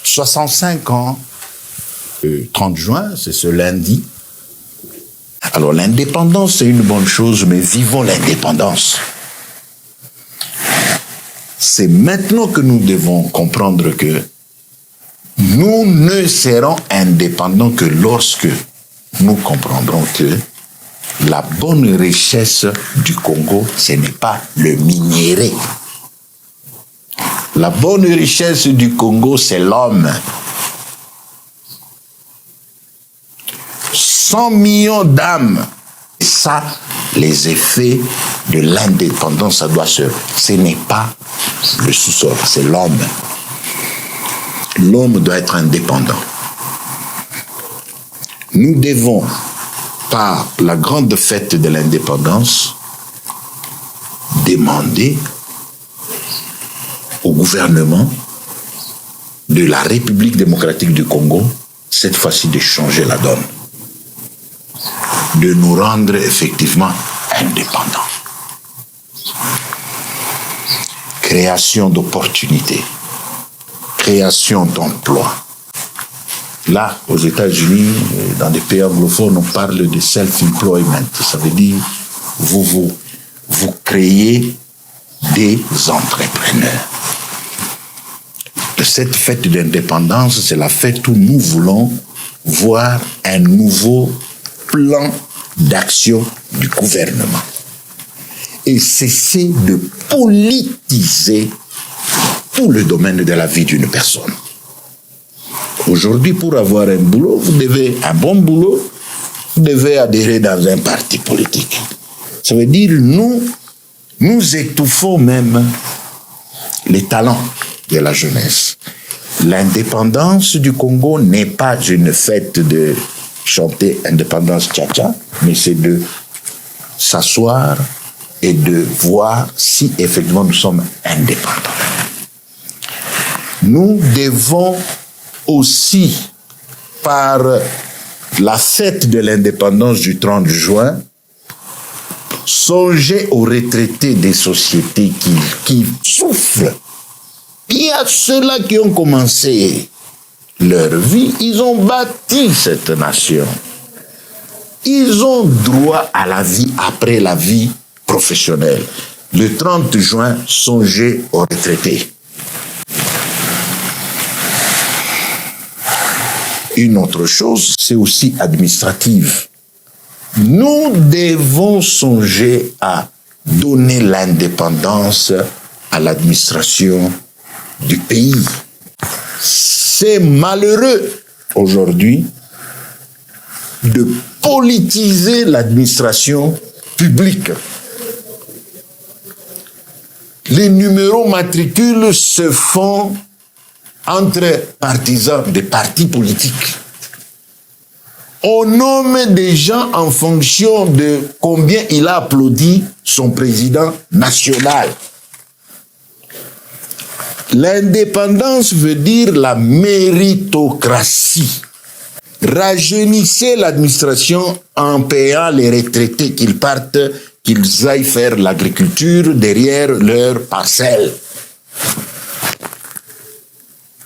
65 ans, le 30 juin, c'est ce lundi. Alors l'indépendance, c'est une bonne chose, mais vivons l'indépendance. C'est maintenant que nous devons comprendre que nous ne serons indépendants que lorsque nous comprendrons que la bonne richesse du Congo, ce n'est pas le minerai. La bonne richesse du Congo, c'est l'homme. 100 millions d'âmes. Et ça, les effets de l'indépendance, ça doit se... Ce n'est pas le sous-sol, c'est l'homme. L'homme doit être indépendant. Nous devons, par la grande fête de l'indépendance, demander au gouvernement de la République démocratique du Congo, cette fois-ci de changer la donne, de nous rendre effectivement indépendants. Création d'opportunités, création d'emplois. Là, aux États-Unis, dans des pays anglophones, on parle de self-employment. Ça veut dire vous créez des entrepreneurs. Cette fête d'indépendance, c'est la fête où nous voulons voir un nouveau plan d'action du gouvernement et cesser de politiser tout le domaine de la vie d'une personne. Aujourd'hui, pour avoir un boulot, un bon boulot, vous devez adhérer dans un parti politique. Ça veut dire nous étouffons même les talents de la jeunesse. L'indépendance du Congo n'est pas une fête de chanter indépendance tcha-tcha, mais c'est de s'asseoir et de voir si effectivement nous sommes indépendants. Nous devons aussi, par la fête de l'indépendance du 30 juin, songer aux retraités des sociétés qui souffrent. Il y a ceux-là qui ont commencé leur vie, ils ont bâti cette nation. Ils ont droit à la vie après la vie professionnelle. Le 30 juin, songez aux retraités. Une autre chose, c'est aussi administrative. Nous devons songer à donner l'indépendance à l'administration du pays. C'est malheureux aujourd'hui de politiser l'administration publique. Les numéros matricules se font entre partisans des partis politiques. On nomme des gens en fonction de combien il a applaudi son président national. L'indépendance veut dire la méritocratie. Rajeunissez l'administration en payant les retraités qu'ils partent, qu'ils aillent faire l'agriculture derrière leur parcelle.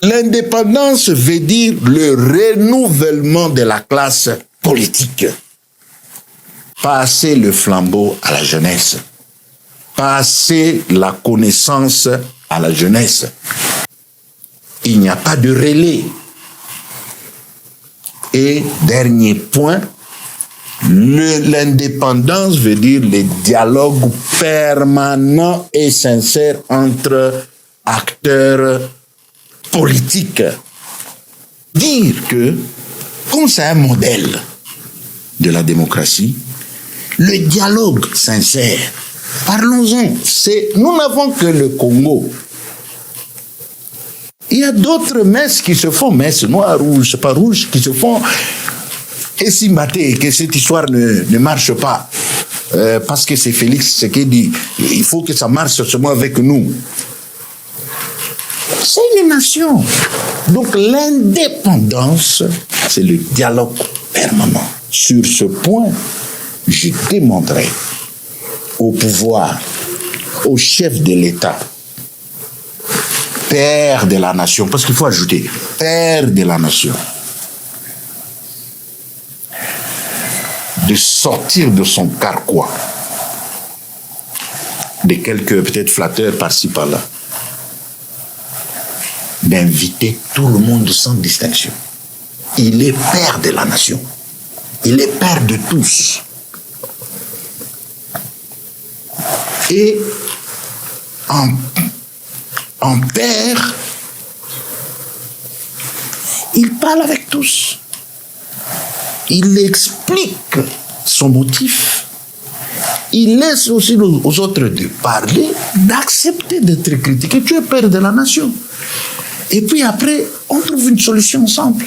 L'indépendance veut dire le renouvellement de la classe politique. Passer le flambeau à la jeunesse. Passer la connaissance à la jeunesse. Il n'y a pas de relais. Et dernier point, l'indépendance veut dire le dialogue permanent et sincère entre acteurs politiques. Dire que, comme c'est un modèle de la démocratie, le dialogue sincère, parlons-en, nous n'avons que le Congo. Il y a d'autres messes qui se font, messes noires, rouges, pas rouges, qui se font. Et si maté, que cette histoire ne marche pas, parce que c'est Félix ce qui dit, il faut que ça marche seulement avec nous. C'est une nation. Donc l'indépendance, c'est le dialogue permanent. Sur ce point, je demanderai au pouvoir, au chef de l'État, père de la nation, parce qu'il faut ajouter père de la nation, de sortir de son carquois, de quelques peut-être flatteurs par-ci par-là, d'inviter tout le monde sans distinction. Il est père de la nation. Il est père de tous. Et en père, il parle avec tous. Il explique son motif. Il laisse aussi aux autres de parler, d'accepter d'être critiqué. Tu es père de la nation. Et puis après, on trouve une solution ensemble.